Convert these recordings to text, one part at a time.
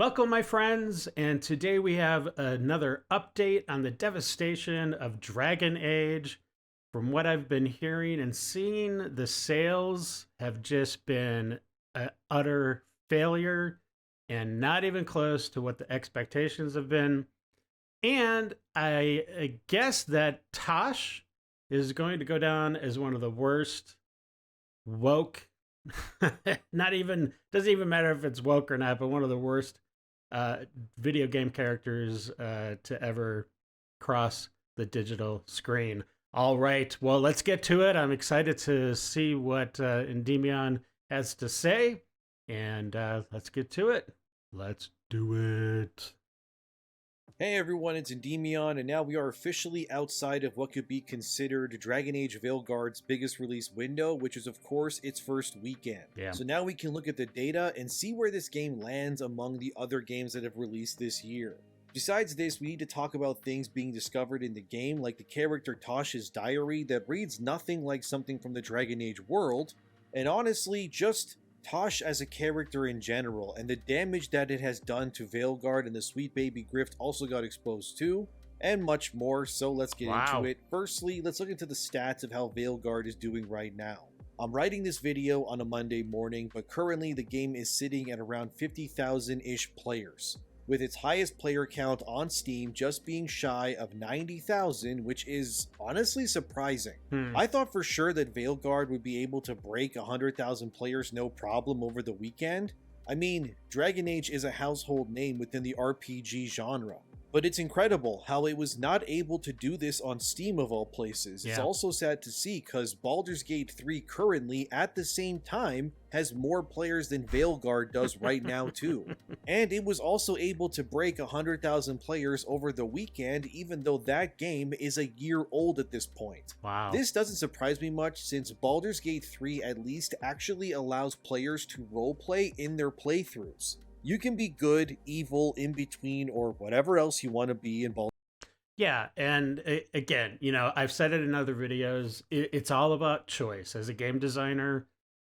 Welcome, my friends, and today we have another update on the devastation of Dragon Age. From what I've been hearing and seeing, the sales have just been an utter failure and not even close to what the expectations have been. And I guess that Taash is going to go down as one of the worst woke, not even, doesn't even matter if it's woke or not, but one of the worst video game characters to ever cross the digital screen. All right, well, let's get to it. I'm excited to see what Endymion has to say, and let's get to it. Let's do it. Hey everyone, it's Endymion, and now we are officially outside of what could be considered Dragon Age Veilguard's biggest release window, which is of course its first weekend. Yeah. So now we can look at the data and see where this game lands among the other games that have released this year. Besides this, we need to talk about things being discovered in the game, like the character Taash's diary that reads nothing like something from the Dragon Age world, and honestly, just Taash as a character in general, and the damage that it has done to Veilguard and the Sweet Baby Grift also got exposed too, and much more, so let's get into it. Firstly, let's look into the stats of how Veilguard is doing right now. I'm writing this video on a Monday morning, but currently the game is sitting at around 50,000-ish players, with its highest player count on Steam just being shy of 90,000, which is honestly surprising. I thought for sure that Veilguard would be able to break 100,000 players no problem over the weekend. I mean, Dragon Age is a household name within the RPG genre, but it's incredible how it was not able to do this on Steam of all places. It's also sad to see because Baldur's Gate 3 currently at the same time has more players than Veilguard does right now too. And it was also able to break 100,000 players over the weekend, even though that game is a year old at this point. Wow. This doesn't surprise me much since Baldur's Gate 3 at least actually allows players to roleplay in their playthroughs. You can be good, evil, in between, or whatever else you want to be in Baldur's. Yeah, and again, you know, I've said it in other videos, it's all about choice. As a game designer,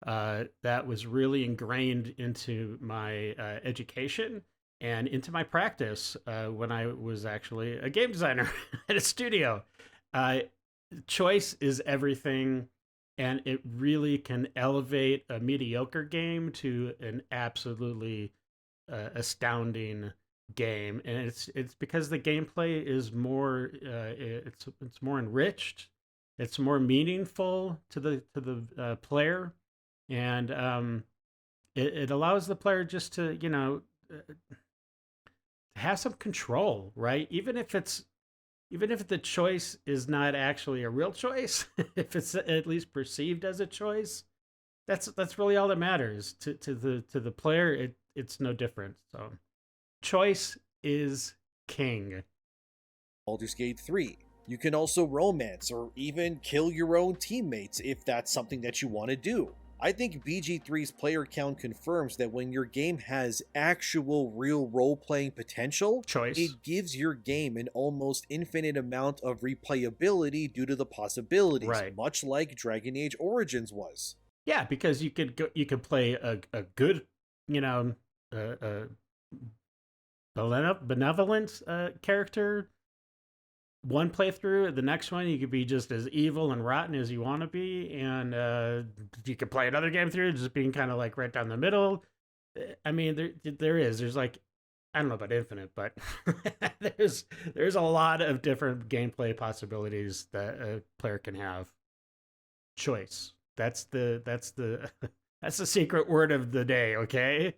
that was really ingrained into my education and into my practice when I was actually a game designer at a studio. Choice is everything, and it really can elevate a mediocre game to an absolutely astounding game. And it's because the gameplay is more it's more enriched, it's more meaningful to the player, and it allows the player just to, you know, have some control, right? Even if the choice is not actually a real choice, if it's at least perceived as a choice, that's really all that matters to the player. It's no different. So choice is king. Baldur's Gate 3. You can also romance or even kill your own teammates if that's something that you want to do. I think BG3's player count confirms that when your game has actual real role-playing potential, it gives your game an almost infinite amount of replayability due to the possibilities, much like Dragon Age Origins was. Yeah, because you could play a good, you know, benevolent character one playthrough. The next one you could be just as evil and rotten as you want to be, and you could play another game through just being kind of like right down the middle. I mean, there's like, I don't know about infinite, but there's a lot of different gameplay possibilities that a player can have. Choice. That's the that's the secret word of the day, okay?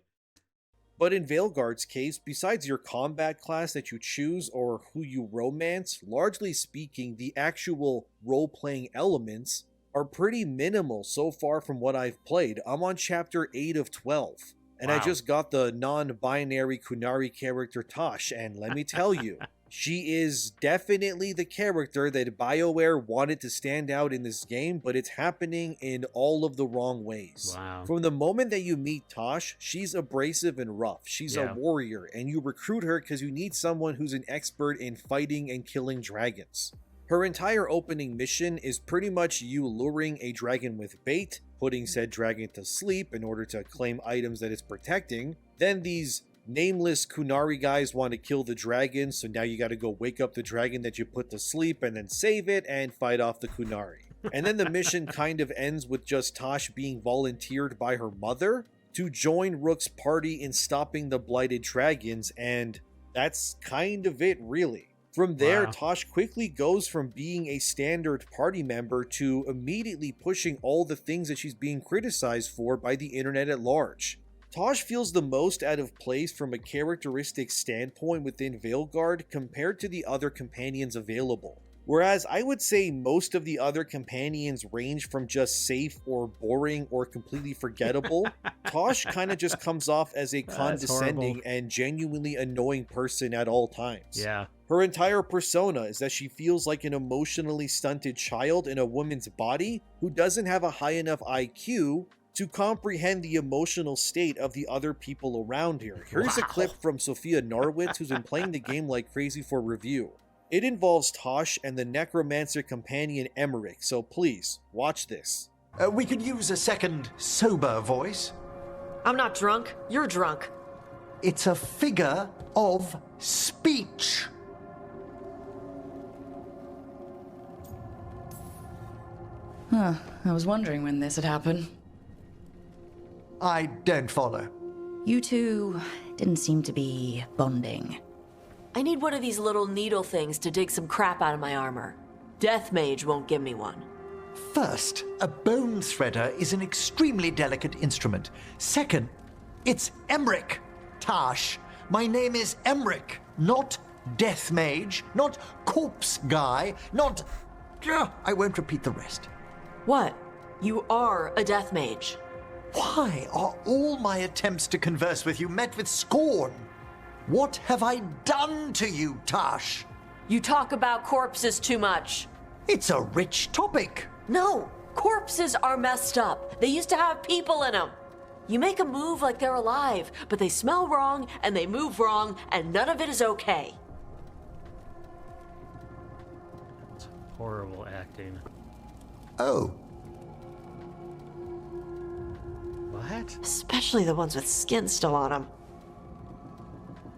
But in Veilguard's case, besides your combat class that you choose or who you romance, largely speaking, the actual role-playing elements are pretty minimal so far from what I've played. I'm on chapter 8 of 12, and I just got the non-binary Qunari character Taash, and let me tell you, she is definitely the character that Bioware wanted to stand out in this game, but it's happening in all of the wrong ways. Wow. From the moment that you meet Taash, she's abrasive and rough. She's a warrior, and you recruit her because you need someone who's an expert in fighting and killing dragons. Her entire opening mission is pretty much you luring a dragon with bait, putting said dragon to sleep in order to claim items that it's protecting. Then these nameless Qunari guys want to kill the dragon, so now you gotta go wake up the dragon that you put to sleep and then save it and fight off the Qunari. And then the mission kind of ends with just Taash being volunteered by her mother to join Rook's party in stopping the blighted dragons, and that's kind of it, really. From there, Wow. Taash quickly goes from being a standard party member to immediately pushing all the things that she's being criticized for by the internet at large. Taash feels the most out of place from a characteristic standpoint within Veilguard compared to the other companions available. Whereas I would say most of the other companions range from just safe or boring or completely forgettable, Taash kind of just comes off as a condescending horrible. and genuinely annoying person at all times. Yeah. Her entire persona is that she feels like an emotionally stunted child in a woman's body who doesn't have a high enough IQ to comprehend the emotional state of the other people around her. Here's a Wow. clip from Sophia Norwitz, who's been playing the game like crazy for review. It involves Taash and the necromancer companion Emmerich, so please, watch this. We could use a second sober voice. I'm not drunk. You're drunk. It's a figure of speech. Huh, I was wondering when this had happened. I don't follow. You two didn't seem to be bonding. I need one of these little needle things to dig some crap out of my armor. Death Mage won't give me one. First, a bone threader is an extremely delicate instrument. Second, it's Emmerich. Taash, my name is Emmerich, not Death Mage, not Corpse Guy, not... I won't repeat the rest. What? You are a Death Mage. Why are all my attempts to converse with you met with scorn? What have I done to you, Taash? You talk about corpses too much. It's a rich topic. No, corpses are messed up. They used to have people in them. You make a move like they're alive, but they smell wrong and they move wrong, and none of it is okay. It's horrible acting. Oh, What? Especially the ones with skin still on them.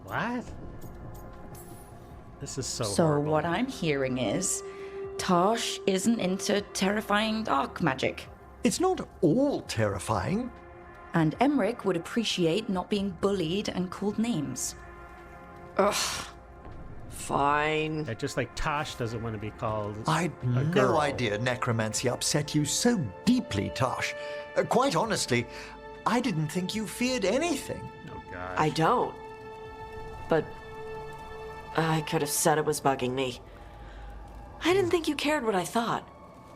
What? This is so So horrible. what I'm hearing is, Taash isn't into terrifying dark magic. it's not all terrifying. And Emmerich would appreciate not being bullied and called names. Ugh. Fine. Yeah, just like Taash doesn't want to be called I'd a no girl. idea necromancy upset you so deeply, Taash. Quite honestly, I didn't think you feared anything. Oh gosh. I don't. But I could have said it was bugging me. I didn't think you cared what I thought.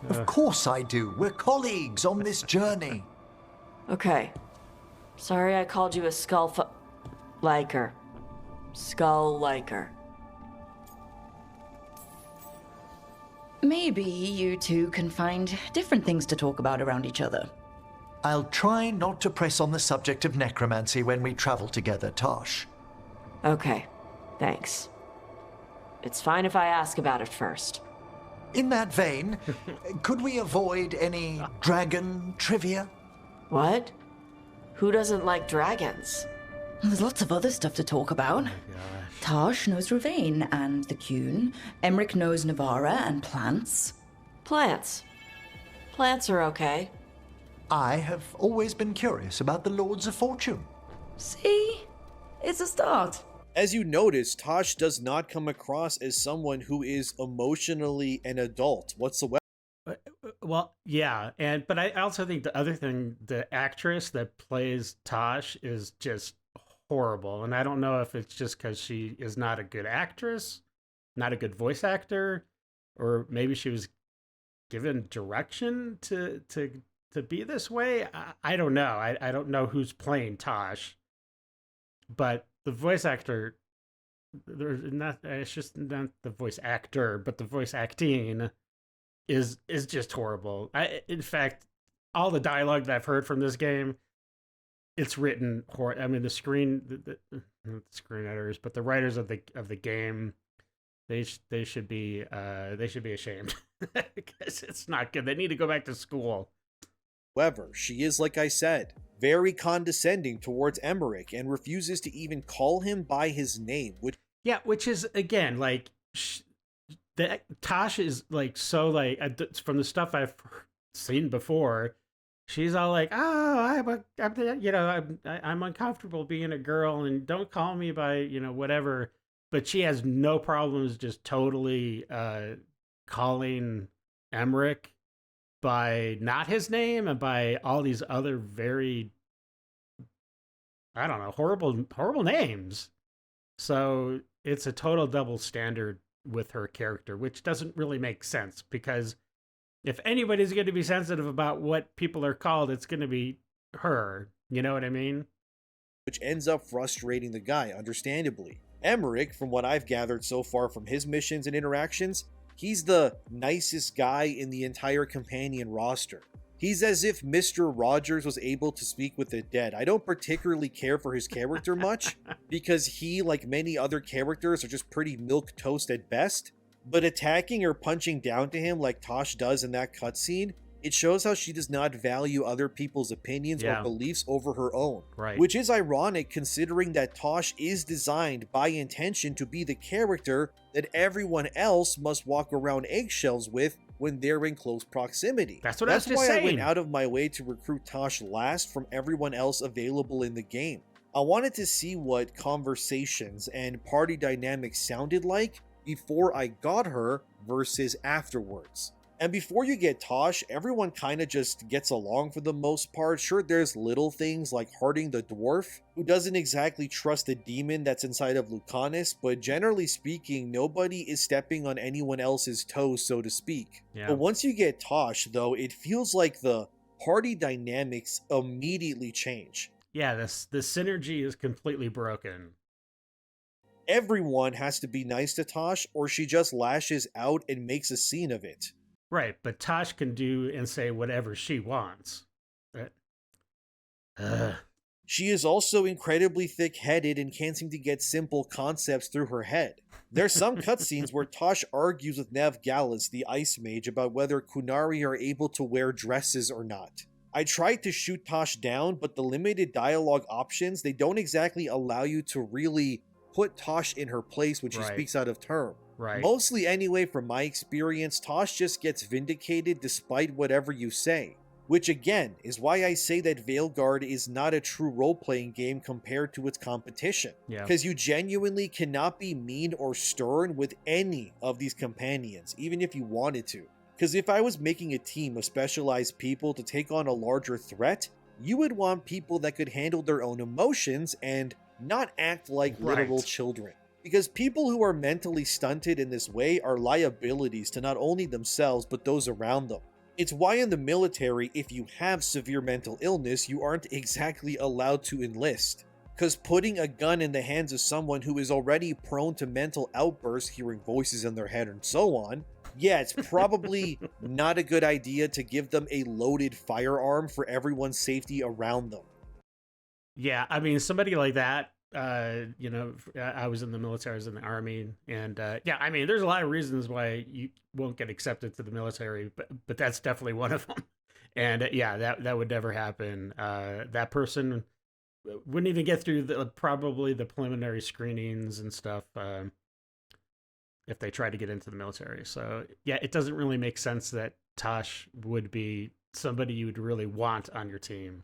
Of course I do. We're colleagues on this journey. Okay. Sorry I called you a liker. Skull liker. Maybe you two can find different things to talk about around each other. I'll try not to press on the subject of necromancy when we travel together, Taash. Okay. Thanks. It's fine if I ask about it first. In that vein, could we avoid any dragon trivia? What? Who doesn't like dragons? There's lots of other stuff to talk about. Taash knows Ravane and the Qun. Emmerich knows Navara and plants. Plants. Plants are okay. I have always been curious about the Lords of Fortune. See? It's a start. As you notice, Taash does not come across as someone who is emotionally an adult whatsoever. Well, yeah, but I also think the other thing, the actress that plays Taash is just horrible, and I don't know if it's just because she is not a good actress, not a good voice actor, or maybe she was given direction to be this way. I don't know. I don't know who's playing Taash, but the voice actor, there's not. It's just not the voice actor, but the voice acting is just horrible. In fact, all the dialogue that I've heard from this game, it's written I mean, the screenwriters, but the writers of the game, they should be ashamed because it's not good. They need to go back to school. However, she is, like I said, very condescending towards Emmerich and refuses to even call him by his name, which is again like Taash is like so like from the stuff I've seen before, she's all like, "Oh, I'm uncomfortable being a girl, and don't call me by whatever." But she has no problems just totally calling Emmerich by not his name and by all these other very, I don't know, horrible names. So it's a total double standard with her character, which doesn't really make sense, because if anybody's going to be sensitive about what people are called, it's going to be her. You know what I mean? which ends up frustrating the guy, understandably. Emmerich, from what I've gathered so far from his missions and interactions, he's the nicest guy in the entire companion roster. He's as if Mr. Rogers was able to speak with the dead. I don't particularly care for his character much, because he, like many other characters, are just pretty milquetoast at best. But attacking or punching down to him like Taash does in that cutscene, it shows how she does not value other people's opinions or beliefs over her own. Right. Which is ironic, considering that Taash is designed by intention to be the character that everyone else must walk around eggshells with when they're in close proximity. That's what I was just why saying. I went out of my way to recruit Taash last from everyone else available in the game. I wanted to see what conversations and party dynamics sounded like before I got her versus afterwards. And before you get Taash, everyone kind of just gets along for the most part. Sure, there's little things like Harding the Dwarf, who doesn't exactly trust the demon that's inside of Lucanus, but generally speaking, nobody is stepping on anyone else's toes, so to speak. Yeah. But once you get Taash, though, it feels like the party dynamics immediately change. Yeah, the synergy is completely broken. Everyone has to be nice to Taash, or she just lashes out and makes a scene of it. Right, but Taash can do and say whatever she wants. She is also incredibly thick-headed and can't seem to get simple concepts through her head. There's some cutscenes where Taash argues with Nev Gallus, the ice mage, about whether Qunari are able to wear dresses or not. I tried to shoot Taash down, but the limited dialogue options, they don't exactly allow you to really put Taash in her place when she speaks out of turn. Right. Mostly anyway, from my experience, Taash just gets vindicated despite whatever you say. Which again, is why I say that Veilguard is not a true role-playing game compared to its competition. Yeah. Because you genuinely cannot be mean or stern with any of these companions, even if you wanted to. Because if I was making a team of specialized people to take on a larger threat, you would want people that could handle their own emotions and not act like literal children. Because people who are mentally stunted in this way are liabilities to not only themselves, but those around them. It's why in the military, if you have severe mental illness, you aren't exactly allowed to enlist. Because putting a gun in the hands of someone who is already prone to mental outbursts, hearing voices in their head and so on, yeah, it's probably not a good idea to give them a loaded firearm for everyone's safety around them. Yeah, I mean, somebody like that, I was in the military, I was in the army, and yeah, I mean, there's a lot of reasons why you won't get accepted to the military, but that's definitely one of them. And yeah, that would never happen. That person wouldn't even get through probably the preliminary screenings and stuff if they tried to get into the military. So yeah, it doesn't really make sense that Taash would be somebody you would really want on your team.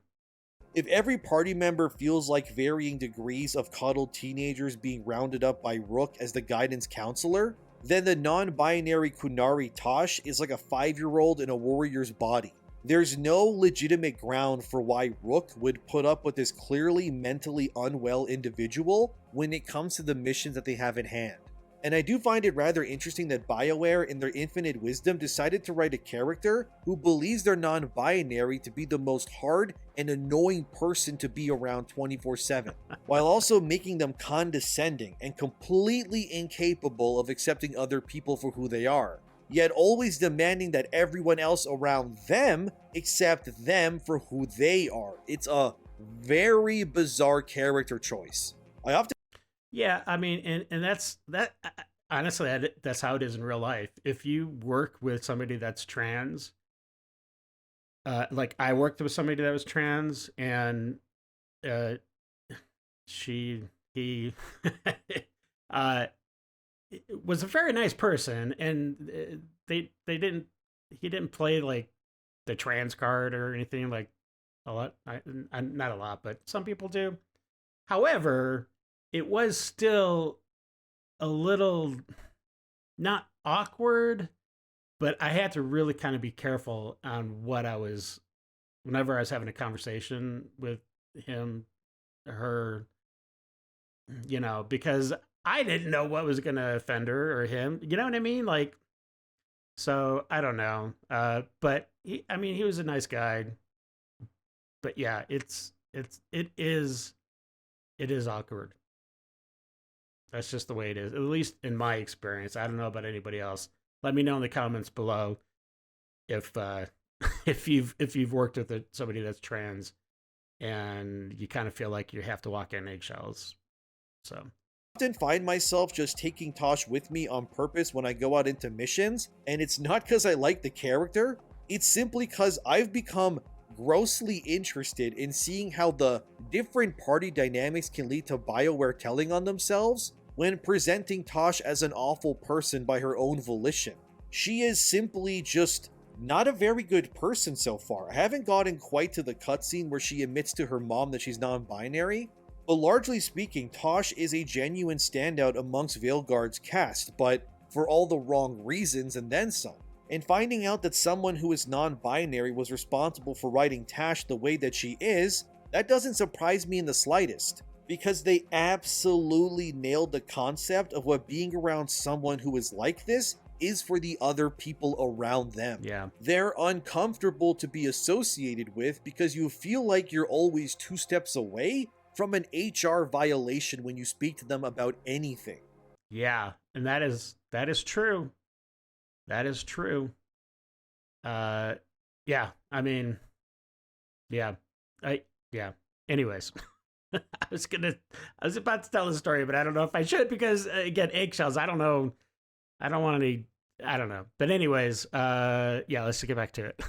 If every party member feels like varying degrees of coddled teenagers being rounded up by Rook as the guidance counselor, then the non-binary Qunari Taash is like a 5-year-old in a warrior's body. There's no legitimate ground for why Rook would put up with this clearly mentally unwell individual when it comes to the missions that they have in hand. And I do find it rather interesting that Bioware, in their infinite wisdom, decided to write a character who believes they're non-binary to be the most hard and annoying person to be around 24/7, while also making them condescending and completely incapable of accepting other people for who they are, yet always demanding that everyone else around them accept them for who they are. It's a very bizarre character choice. Yeah, I mean, and that's honestly, that's how it is in real life. If you work with somebody that's trans, like I worked with somebody that was trans, and uh, he uh, was a very nice person, and he didn't play like the trans card or anything like a lot. Not a lot, but some people do. However, it was still a little not awkward, but I had to really kind of be careful on what I was whenever I was having a conversation with him, her, because I didn't know what was going to offend her or him. You know what I mean? Like, so I don't know. But he was a nice guy. But yeah, it is awkward. That's just the way it is, at least in my experience. I don't know about anybody else. Let me know in the comments below if if you've worked with somebody that's trans and you kind of feel like you have to walk in eggshells. So I often find myself just taking Taash with me on purpose when I go out into missions, and it's not because I like the character, it's simply because I've become grossly interested in seeing how the different party dynamics can lead to Bioware telling on themselves when presenting Taash as an awful person by her own volition. She is simply just not a very good person so far. I haven't gotten quite to the cutscene where she admits to her mom that she's non-binary, but largely speaking, Taash is a genuine standout amongst Veilguard's cast, but for all the wrong reasons and then some. And finding out that someone who is non-binary was responsible for writing Taash the way that she is, that doesn't surprise me in the slightest, because they absolutely nailed the concept of what being around someone who is like this is for the other people around them. yeah, They're uncomfortable to be associated with because you feel like you're always 2 steps away from an HR violation when you speak to them about anything. yeah, and that is true. That is true. Yeah, yeah. Anyways, I was about to tell the story, but I don't know if I should because again, eggshells. I don't know. I don't want any. I don't know. But anyways, yeah, let's get back to it.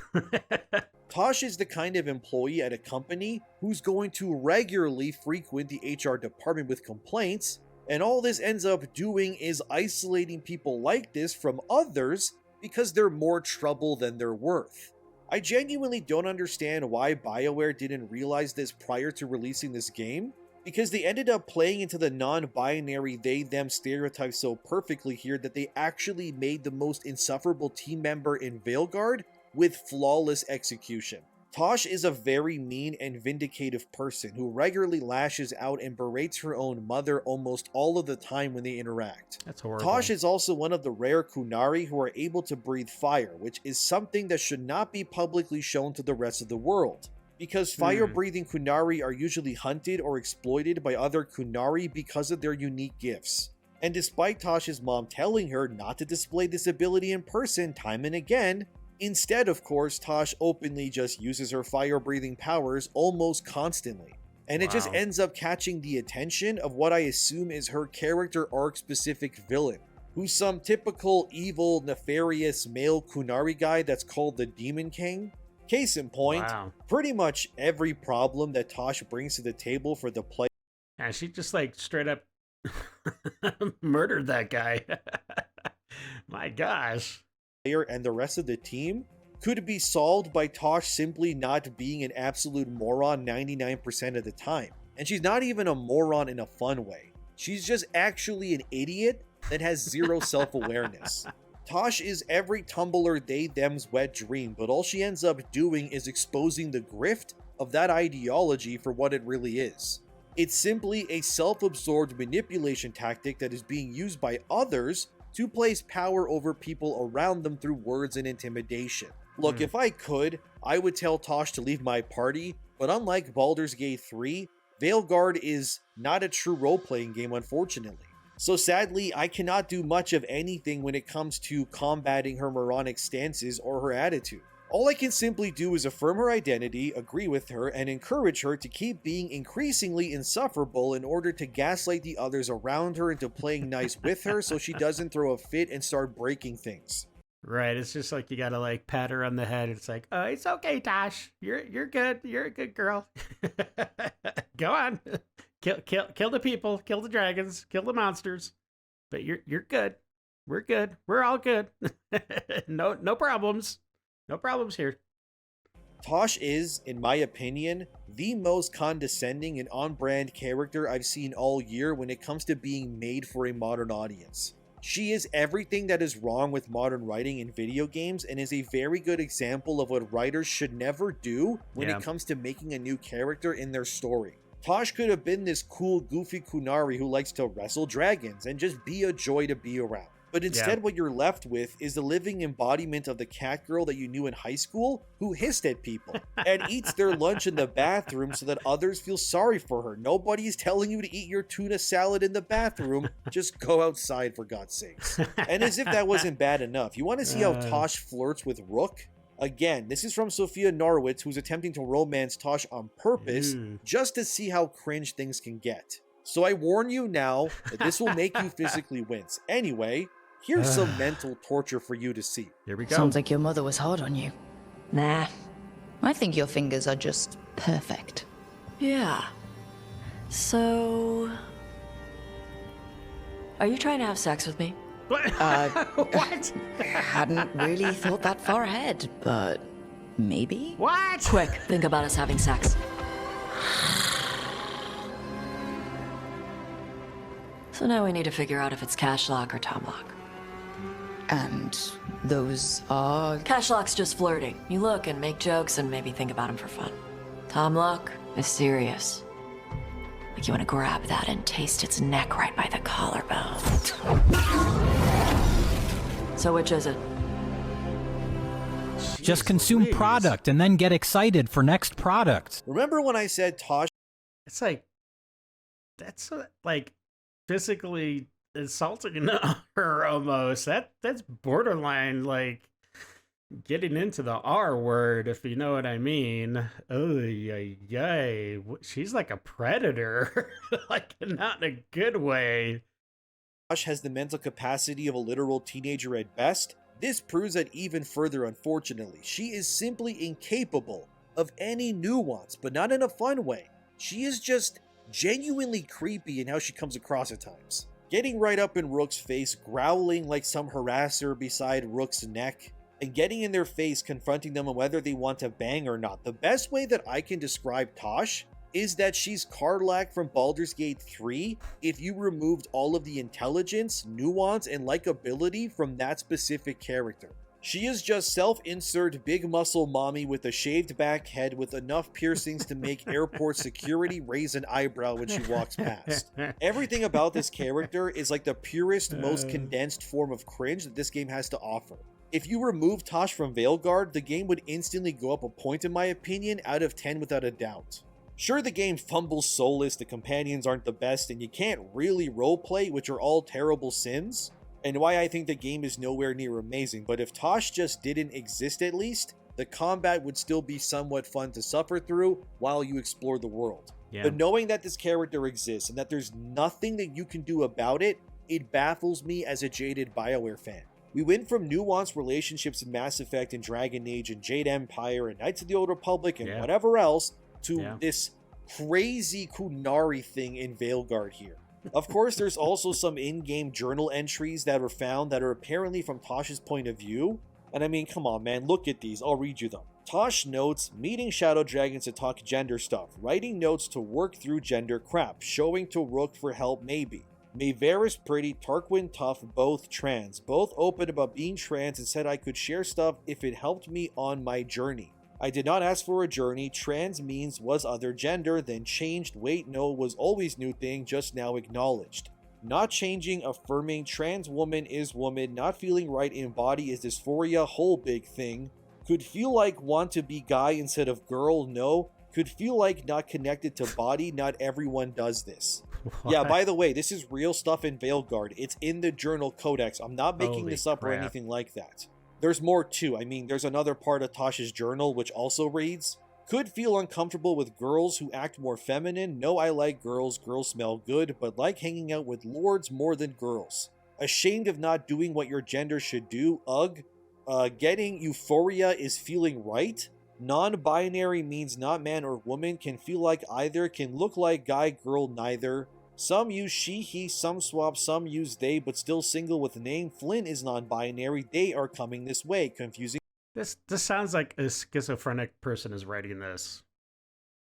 Taash is the kind of employee at a company who's going to regularly frequent the HR department with complaints, and all this ends up doing is isolating people like this from others because they're more trouble than they're worth. I genuinely don't understand why Bioware didn't realize this prior to releasing this game, because they ended up playing into the non-binary they-them stereotype so perfectly here that they actually made the most insufferable team member in Veilguard with flawless execution. Taash is a very mean and vindicative person who regularly lashes out and berates her own mother almost all of the time when they interact. That's horrible. Taash is also one of the rare Qunari who are able to breathe fire, which is something that should not be publicly shown to the rest of the world, because fire-breathing Qunari are usually hunted or exploited by other Qunari because of their unique gifts. And despite Taash's mom telling her not to display this ability in person time and again, instead, of course, Taash openly just uses her fire-breathing powers almost constantly. And it just ends up catching the attention of what I assume is her character arc-specific villain, who's some typical evil, nefarious male Qunari guy that's called the Demon King. Case in point, pretty much every problem that Taash brings to the table for the player. And she just like straight up murdered that guy. My gosh. And the rest of the team could be solved by Taash simply not being an absolute moron 99% of the time. And she's not even a moron in a fun way. She's just actually an idiot that has zero self-awareness. Taash is every tumbler they-them's wet dream, but all she ends up doing is exposing the grift of that ideology for what it really is. It's simply a self-absorbed manipulation tactic that is being used by others to place power over people around them through words and intimidation. Look, if I could, I would tell Taash to leave my party, but unlike Baldur's Gate 3, Veilguard is not a true role-playing game, unfortunately. So sadly, I cannot do much of anything when it comes to combating her moronic stances or her attitude. All I can simply do is affirm her identity, agree with her, and encourage her to keep being increasingly insufferable in order to gaslight the others around her into playing nice with her so she doesn't throw a fit and start breaking things. Right. It's just like you gotta like pat her on the head. It's like, oh, it's okay, Taash. You're good. You're a good girl. Go on. Kill the people, kill the dragons, kill the monsters. But you're good. We're good. We're all good. No problems. No problems here. Taash is, in my opinion, the most condescending and on-brand character I've seen all year when it comes to being made for a modern audience. She is everything that is wrong with modern writing in video games and is a very good example of what writers should never do when it comes to making a new character in their story. Taash could have been this cool, goofy Qunari who likes to wrestle dragons and just be a joy to be around. But instead what you're left with is the living embodiment of the cat girl that you knew in high school who hissed at people and eats their lunch in the bathroom so that others feel sorry for her. Nobody's telling you to eat your tuna salad in the bathroom. Just go outside, for God's sakes. And as if that wasn't bad enough, you want to see how Taash flirts with Rook? Again, this is from Sophia Norwitz, who's attempting to romance Taash on purpose just to see how cringe things can get. So I warn you now that this will make you physically wince. Anyway, here's some mental torture for you to see. Here we go. Sounds like your mother was hard on you. Nah. I think your fingers are just perfect. Yeah. So... Are you trying to have sex with me? What? Hadn't really thought that far ahead, but maybe? What? Quick, think about us having sex. So now we need to figure out if it's cash lock or Tom lock. And those are... Cash lock's just flirting. You look and make jokes and maybe think about him for fun. Tom lock is serious. Like you want to grab that and taste its neck right by the collarbone. So which is it? Just consume product and then get excited for next product. Remember when I said Taash? It's like, that's like physically insulting her almost. That's borderline like getting into the R word, if you know what I mean. Oh, yay. She's like a predator, like not in a good way. Taash has the mental capacity of a literal teenager at best. This proves that even further, unfortunately. She is simply incapable of any nuance, but not in a fun way. She is just genuinely creepy in how she comes across at times. Getting right up in Rook's face, growling like some harasser beside Rook's neck, and getting in their face, confronting them on whether they want to bang or not. The best way that I can describe Taash is that she's Karlach from Baldur's Gate 3 if you removed all of the intelligence, nuance, and likability from that specific character. She is just self-insert big muscle mommy with a shaved back head with enough piercings to make airport security raise an eyebrow when she walks past. Everything about this character is like the purest, most condensed form of cringe that this game has to offer. If you remove Taash from Veilguard, the game would instantly go up a point in my opinion, out of 10 without a doubt. Sure, the game fumbles soulless, the companions aren't the best, and you can't really roleplay, which are all terrible sins, and why I think the game is nowhere near amazing, but if Taash just didn't exist at least, the combat would still be somewhat fun to suffer through while you explore the world. Yeah. But knowing that this character exists and that there's nothing that you can do about it, it baffles me as a jaded Bioware fan. We went from nuanced relationships in Mass Effect and Dragon Age and Jade Empire and Knights of the Old Republic and whatever else to this crazy Qunari thing in Veilguard here. Of course, there's also some in-game journal entries that were found that are apparently from Taash's point of view. And I mean, come on, man, look at these. I'll read you them. Taash notes, meeting shadow dragons to talk gender stuff, writing notes to work through gender crap, showing to Rook for help maybe. Mayveris pretty, Tarquin tough, both trans. Both open about being trans and said I could share stuff if it helped me on my journey. I did not ask for a journey. Trans means was other gender, then changed. Wait, no, was always new thing, just now acknowledged. Not changing, affirming. Trans woman is woman. Not feeling right in body is dysphoria, whole big thing. Could feel like want to be guy instead of girl, no. Could feel like not connected to body, not everyone does this. What? Yeah, by the way, this is real stuff in Veilguard. It's in the journal codex. I'm not making this up or anything like that. There's more too. I mean, there's another part of Taash's journal which also reads, could feel uncomfortable with girls who act more feminine. No, I like girls. Girls smell good, but like hanging out with lords more than girls. Ashamed of not doing what your gender should do. Ugh. Getting euphoria is feeling right. Non-binary means not man or woman, can feel like either, can look like guy, girl, neither. Some use she, he, some swap, some use they, but still single with name. Flynn is non-binary, they are coming this way. Confusing. This sounds like a schizophrenic person is writing this.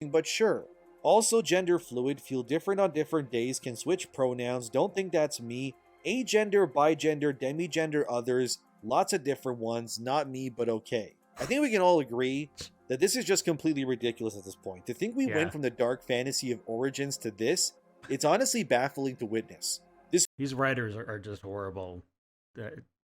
But sure. Also gender fluid, feel different on different days, can switch pronouns, don't think that's me. Agender, bigender, demigender, others, lots of different ones, not me, but okay. I think we can all agree that this is just completely ridiculous at this point. To think we went from the dark fantasy of Origins to this, it's honestly baffling to witness. These writers are just horrible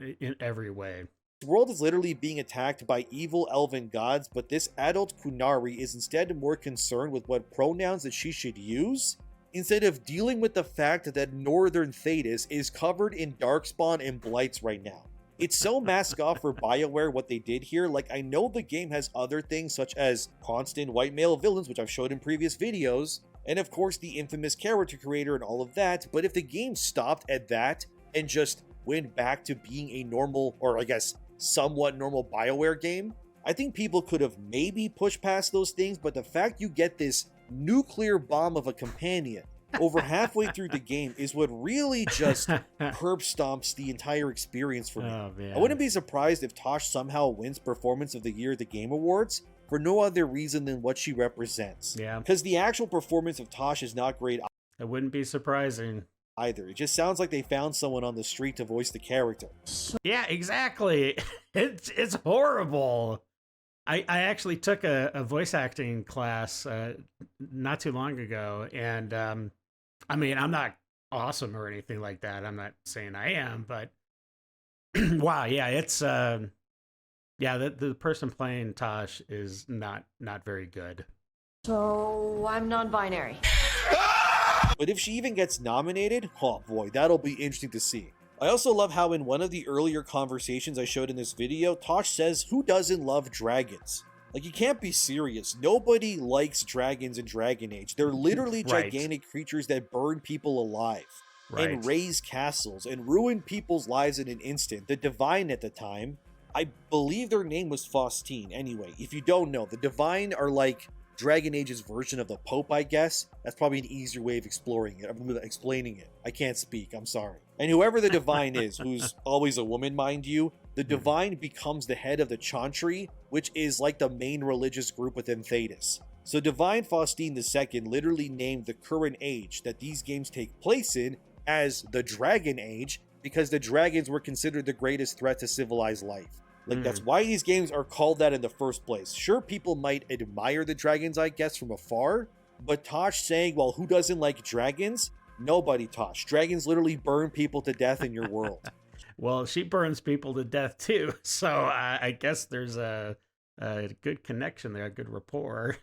in every way. This world is literally being attacked by evil elven gods, but this adult Qunari is instead more concerned with what pronouns that she should use, instead of dealing with the fact that Northern Thetis is covered in Darkspawn and Blights right now. It's so mask off for Bioware what they did here. Like, I know the game has other things such as constant white male villains, which I've showed in previous videos, and of course the infamous character creator and all of that, but if the game stopped at that and just went back to being a normal, or I guess somewhat normal Bioware game, I think people could have maybe pushed past those things, but the fact you get this nuclear bomb of a companion over halfway through the game is what really just curb stomps the entire experience for me. Oh, man. I wouldn't be surprised if Taash somehow wins Performance of the Year at the Game Awards for no other reason than what she represents. Yeah. Because the actual performance of Taash is not great It wouldn't be surprising. either. It just sounds like they found someone on the street to voice the character. Yeah, exactly. It's horrible. I actually took a voice acting class not too long ago, and I mean, I'm not awesome or anything like that. I'm not saying I am, but wow, yeah, it's yeah, the person playing Taash is not very good. So I'm non-binary. But if she even gets nominated, oh boy, that'll be interesting to see. I also love how in one of the earlier conversations I showed in this video, Taash says, who doesn't love dragons? Like, you can't be serious. Nobody likes dragons in Dragon Age. They're literally gigantic creatures that burn people alive and raise castles and ruin people's lives in an instant. The Divine at the time, I believe their name was Faustine. Anyway, if you don't know, the Divine are like Dragon Age's version of the Pope, I guess. That's probably an easier way of explaining it. I can't speak, I'm sorry. And whoever the Divine is, who's always a woman, mind you, the Divine becomes the head of the Chantry, which is like the main religious group within Thetis. So Divine Faustine II literally named the current age that these games take place in as the Dragon Age, because the dragons were considered the greatest threat to civilized life. Like, that's why these games are called that in the first place. Sure, people might admire the dragons, I guess, from afar, but Taash saying, well, who doesn't like dragons? Nobody, Taash. Dragons literally burn people to death in your world. Well, she burns people to death too, so I guess there's a good connection there, a good rapport.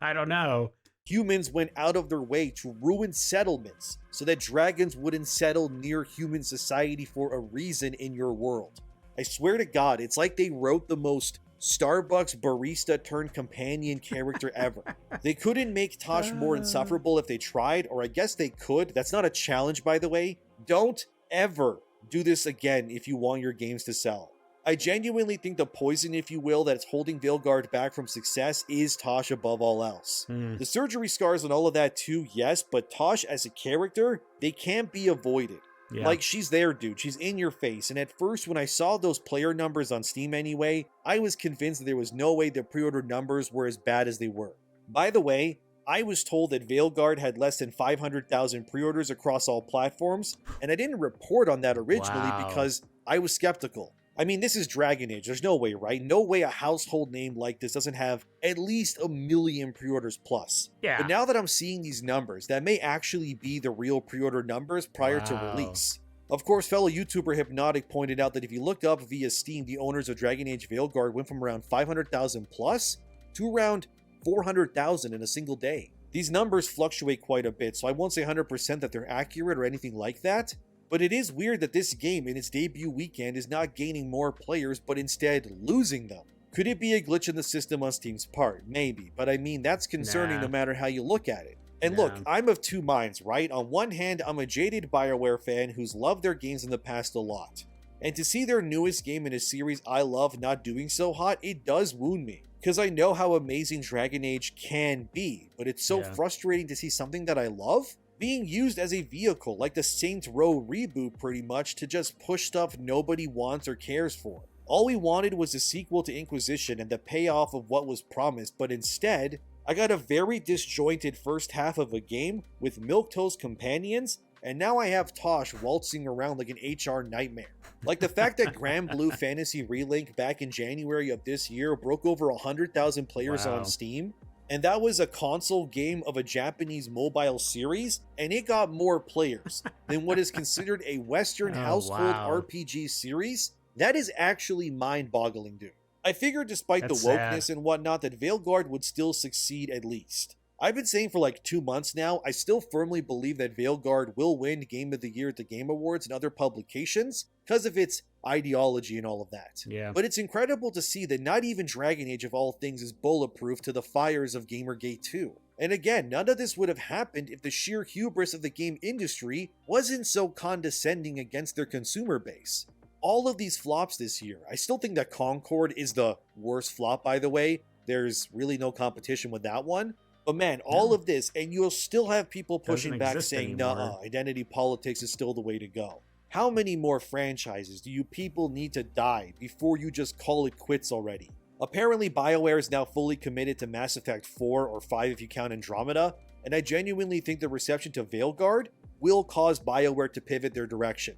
I don't know. Humans went out of their way to ruin settlements so that dragons wouldn't settle near human society for a reason in your world. I swear to God, it's like they wrote the most Starbucks barista turned companion character ever. They couldn't make Taash more insufferable if they tried, or I guess they could. That's not a challenge, by the way. Don't ever do this again if you want your games to sell. I genuinely think the poison, if you will, that's holding Veilguard back from success is Taash above all else. The surgery scars and all of that too, yes, but Taash as a character, they can't be avoided. Yeah. Like, she's there, dude. She's in your face. And at first, when I saw those player numbers on Steam anyway, I was convinced that there was no way the pre-order numbers were as bad as they were. By the way, I was told that Veilguard had less than 500,000 pre-orders across all platforms, and I didn't report on that originally because I was skeptical. I mean, this is Dragon Age. There's no way, right? No way a household name like this doesn't have at least 1 million pre-orders plus. Yeah. But now that I'm seeing these numbers, that may actually be the real pre-order numbers prior to release. Of course, fellow YouTuber Hypnotic pointed out that if you look up via Steam, the owners of Dragon Age Veilguard went from around 500,000 plus to around 400,000 in a single day. These numbers fluctuate quite a bit, so I won't say 100% that they're accurate or anything like that. But it is weird that this game in its debut weekend is not gaining more players, but instead losing them. Could it be a glitch in the system on Steam's part? Maybe, but I mean, that's concerning no matter how you look at it. And look, I'm of two minds, right? On one hand, I'm a jaded Bioware fan who's loved their games in the past a lot. And to see their newest game in a series I love not doing so hot, it does wound me. Because I know how amazing Dragon Age can be, but it's so frustrating to see something that I love being used as a vehicle, like the Saints Row reboot pretty much, to just push stuff nobody wants or cares for. All we wanted was a sequel to Inquisition and the payoff of what was promised, but instead, I got a very disjointed first half of a game with milquetoast companions, and now I have Taash waltzing around like an HR nightmare. Like the fact that Grand Blue Fantasy Relink back in January of this year broke over 100,000 players on Steam, and that was a console game of a Japanese mobile series, and it got more players than what is considered a Western household RPG series. That is actually mind-boggling, dude. I figured despite the wokeness and whatnot that Veilguard would still succeed at least. I've been saying for like 2 months now, I still firmly believe that Veilguard will win Game of the Year at the Game Awards and other publications because of its ideology and all of that. Yeah. But it's incredible to see that not even Dragon Age of all things is bulletproof to the fires of Gamergate 2. And again, none of this would have happened if the sheer hubris of the game industry wasn't so condescending against their consumer base. All of these flops this year, I still think that Concord is the worst flop, by the way. There's really no competition with that one. But man, all of this, and you'll still have people pushing back saying, nah, identity politics is still the way to go. How many more franchises do you people need to die before you just call it quits already? Apparently, Bioware is now fully committed to Mass Effect 4 or 5 if you count Andromeda, and I genuinely think the reception to Veilguard will cause Bioware to pivot their direction.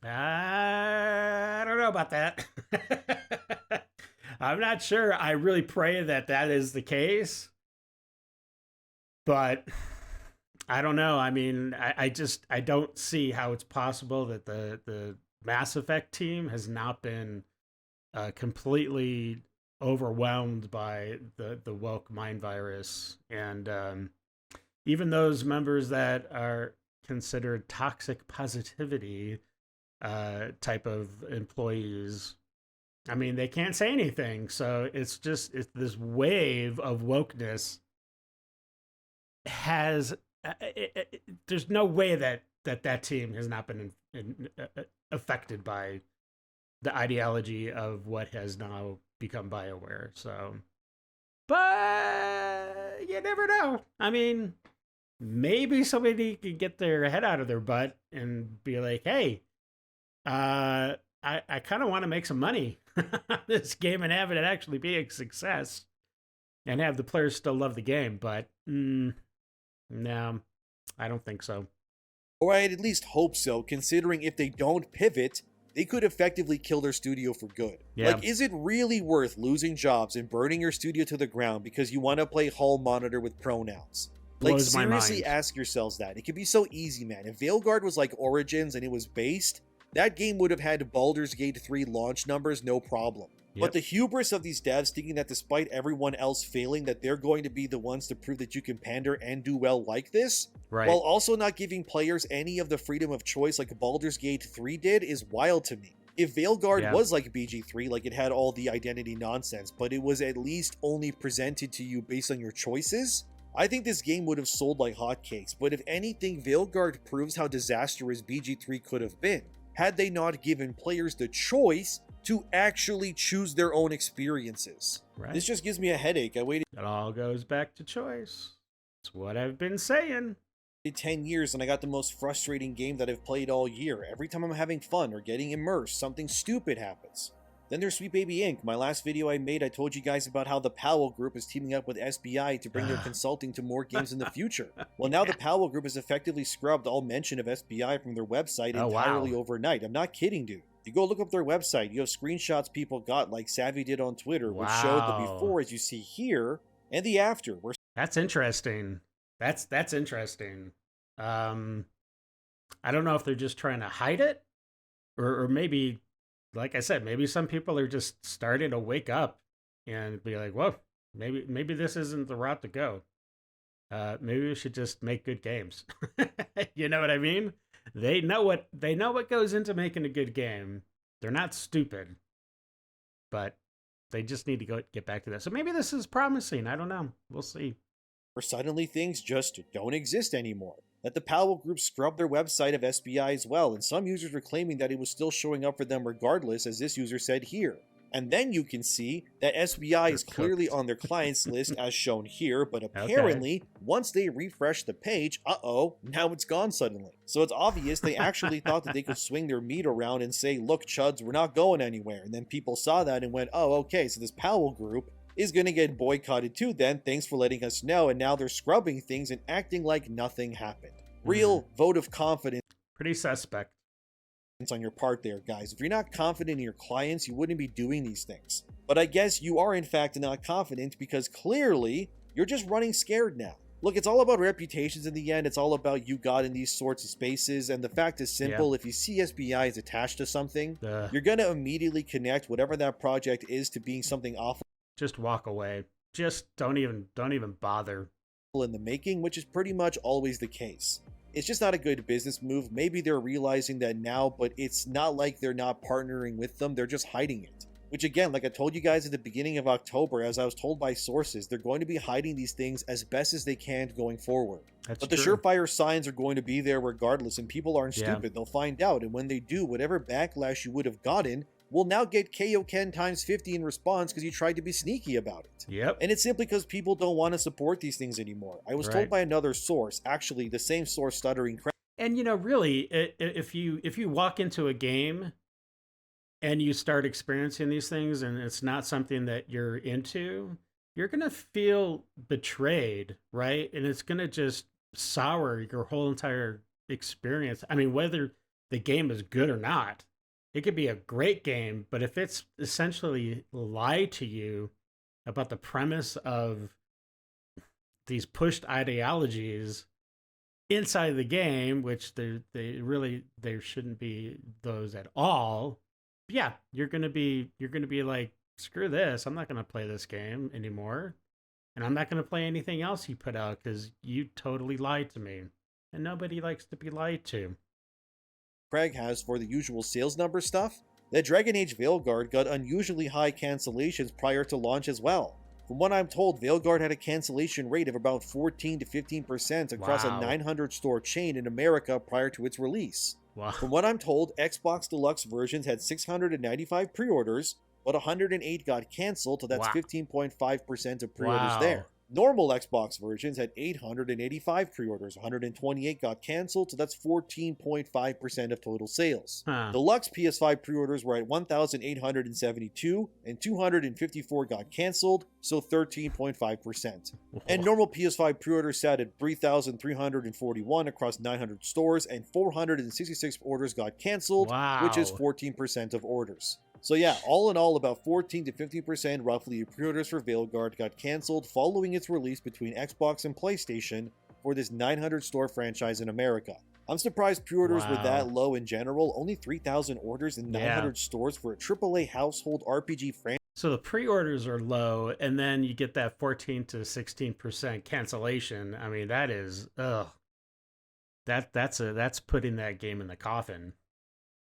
I don't know about that. I'm not sure. I really pray that that is the case. But I don't know. I mean, I don't see how it's possible that the Mass Effect team has not been completely overwhelmed by the woke mind virus. And even those members that are considered toxic positivity type of employees, I mean, they can't say anything. So it's this wave of wokeness has there's no way that team has not been affected by the ideology of what has now become Bioware. So, but you never know. I mean, maybe somebody could get their head out of their butt and be like, hey, I kind of want to make some money on this game and have it actually be a success and have the players still love the game. But no, I don't think so. Or I'd at least hope so, considering if they don't pivot, they could effectively kill their studio for good. Yeah. Like, is it really worth losing jobs and burning your studio to the ground because you want to play hall monitor with pronouns? Like, seriously ask yourselves that. It could be so easy, man. If Veilguard was like Origins and it was based, that game would have had Baldur's Gate 3 launch numbers, no problem. Yep. But the hubris of these devs thinking that despite everyone else failing, that they're going to be the ones to prove that you can pander and do well like this, while also not giving players any of the freedom of choice like Baldur's Gate 3 did, is wild to me. If Veilguard was like BG3, like it had all the identity nonsense, but it was at least only presented to you based on your choices, I think this game would have sold like hotcakes. But if anything, Veilguard proves how disastrous BG3 could have been, had they not given players the choice to actually choose their own experiences. This just gives me a headache. It all goes back to choice. It's what I've been saying. 10 years and I got the most frustrating game that I've played all year. Every time I'm having fun or getting immersed, something stupid happens. Then there's Sweet Baby Inc. My last video I made, I told you guys about how the Powell Group is teaming up with SBI to bring their consulting to more games in the future. Well, now the Powell Group has effectively scrubbed all mention of SBI from their website entirely overnight. I'm not kidding, dude. You go look up their website, you have screenshots people got like Savvy did on Twitter, which showed the before, as you see here, and the after. That's interesting. That's interesting. I don't know if they're just trying to hide it, or maybe, like I said, maybe some people are just starting to wake up and be like, whoa, maybe this isn't the route to go. Maybe we should just make good games. You know what I mean? They know what goes into making a good game. They're not stupid, but they just need to get back to that. So maybe this is promising. I don't know. We'll see. Or suddenly things just don't exist anymore. that the Powell Group scrubbed their website of SBI as well, and some users were claiming that it was still showing up for them regardless, as this user said here. And then you can see that SBI is clearly on their clients list as shown here, but apparently, once they refresh the page, now it's gone suddenly. So it's obvious they actually thought that they could swing their meat around and say, look, chuds, we're not going anywhere. And then people saw that and went, oh, okay, so this Powell Group is going to get boycotted too then, thanks for letting us know, and now they're scrubbing things and acting like nothing happened. Real vote of confidence. Pretty suspect On your part there, guys. If you're not confident in your clients, you wouldn't be doing these things. But I guess you are in fact not confident because clearly you're just running scared now. Look, it's all about reputations in the end. It's all about you got in these sorts of spaces, and the fact is simple. If you see SBI is attached to something, you're going to immediately connect whatever that project is to being something awful. Just walk away. Just don't even bother. In the making, which is pretty much always the case. It's just not a good business move. Maybe they're realizing that now, but it's not like they're not partnering with them. They're just hiding it. Which again, like I told you guys at the beginning of October, as I was told by sources, they're going to be hiding these things as best as they can going forward. But the surefire signs are going to be there regardless, and people aren't stupid. They'll find out, and when they do, whatever backlash you would have gotten will now get Kaioken times 50 in response because you tried to be sneaky about it. And it's simply because people don't want to support these things anymore. I was told by another source, actually the same source, Stuttering Crap. And you know, really, if you walk into a game and you start experiencing these things and it's not something that you're into, you're going to feel betrayed, right? And it's going to just sour your whole entire experience. I mean, whether the game is good or not, it could be a great game, but if it's essentially lied to you about the premise of these pushed ideologies inside the game, which there shouldn't be those at all. Yeah, you're gonna be like, screw this, I'm not gonna play this game anymore, and I'm not gonna play anything else you put out because you totally lied to me, and nobody likes to be lied to. Craig has for the usual sales number stuff, that Dragon Age Veilguard got unusually high cancellations prior to launch as well. From what I'm told, Veilguard had a cancellation rate of about 14 to 15% across a 900 store chain in America prior to its release. From what I'm told, Xbox Deluxe versions had 695 pre-orders, but 108 got canceled, so that's 15.5% of pre-orders there. Normal Xbox versions had 885 pre-orders, 128 got canceled, so that's 14.5% of total sales. Deluxe PS5 pre-orders were at 1,872, and 254 got canceled, so 13.5%. And normal PS5 pre-orders sat at 3,341 across 900 stores, and 466 orders got canceled, which is 14% of orders. So yeah, all in all, about 14 to 50% roughly of pre-orders for Veilguard got cancelled following its release between Xbox and PlayStation for this 900 store franchise in America. I'm surprised pre-orders were that low in general, only 3,000 orders in 900 stores for a AAA household RPG franchise. So the pre-orders are low, and then you get that 14 to 16% cancellation. I mean, that is, that's putting that game in the coffin.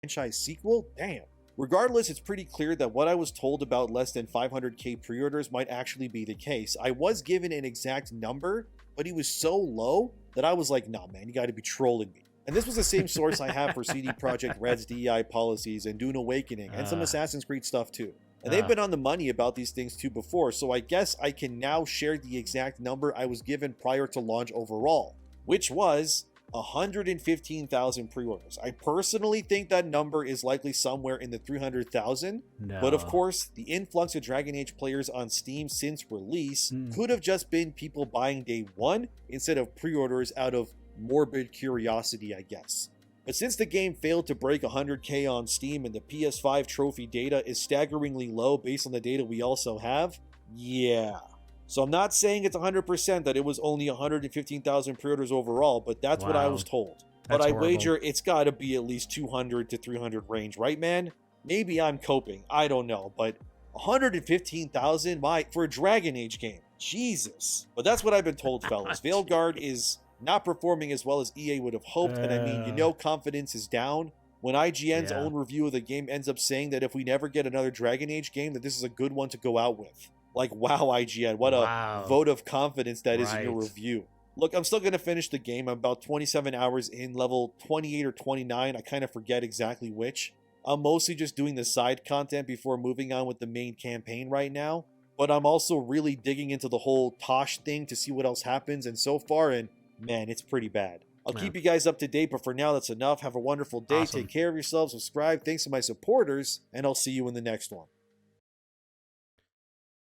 Franchise sequel? Damn. Regardless, it's pretty clear that what I was told about less than 500k pre-orders might actually be the case. I was given an exact number, but he was so low that I was like, nah man, you gotta be trolling me. And this was the same source I have for CD Projekt Red's DEI policies and Dune Awakening, and some Assassin's Creed stuff too. And they've been on the money about these things too before, so I guess I can now share the exact number I was given prior to launch overall, which was 115,000 pre-orders. I personally think that number is likely somewhere in the 300,000. But of course, the influx of Dragon Age players on Steam since release could have just been people buying day one instead of pre-orders out of morbid curiosity, I guess. But since the game failed to break 100k on Steam and the PS5 trophy data is staggeringly low based on the data we also have, yeah. So I'm not saying it's 100% that it was only 115,000 pre-orders overall, but that's what I was told. But I wager it's got to be at least 200 to 300 range, right, man? Maybe I'm coping. I don't know, but 115,000 for a Dragon Age game. Jesus. But that's what I've been told, fellas. Veilguard is not performing as well as EA would have hoped, and I mean, you know, confidence is down. When IGN's own review of the game ends up saying that if we never get another Dragon Age game, that this is a good one to go out with. Like, wow, IGN, what a vote of confidence that is in your review. Look, I'm still going to finish the game. I'm about 27 hours in, level 28 or 29. I kind of forget exactly which. I'm mostly just doing the side content before moving on with the main campaign right now. But I'm also really digging into the whole Taash thing to see what else happens. And so far, and man, it's pretty bad. I'll keep you guys up to date, but for now, that's enough. Have a wonderful day. Awesome. Take care of yourselves. Subscribe. Thanks to my supporters, and I'll see you in the next one.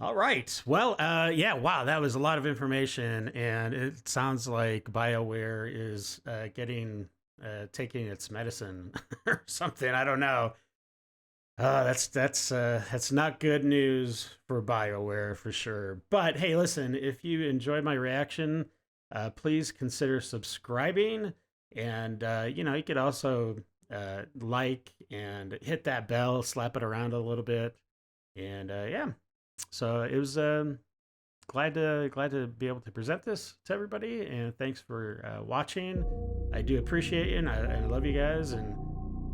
All right. Well, yeah, wow, that was a lot of information, and it sounds like BioWare is taking its medicine or something. I don't know. That's not good news for BioWare for sure. But hey, listen, if you enjoyed my reaction, please consider subscribing, and you could also like and hit that bell, slap it around a little bit, and yeah. So it was glad to be able to present this to everybody, and thanks for watching. I do appreciate you, and I love you guys, and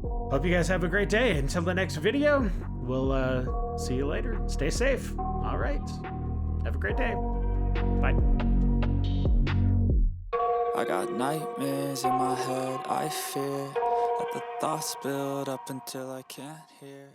hope you guys have a great day. Until the next video, we'll see you later. Stay safe. All right. Have a great day. Bye. I got nightmares in my head, I fear. Let the thoughts build up until I can't hear.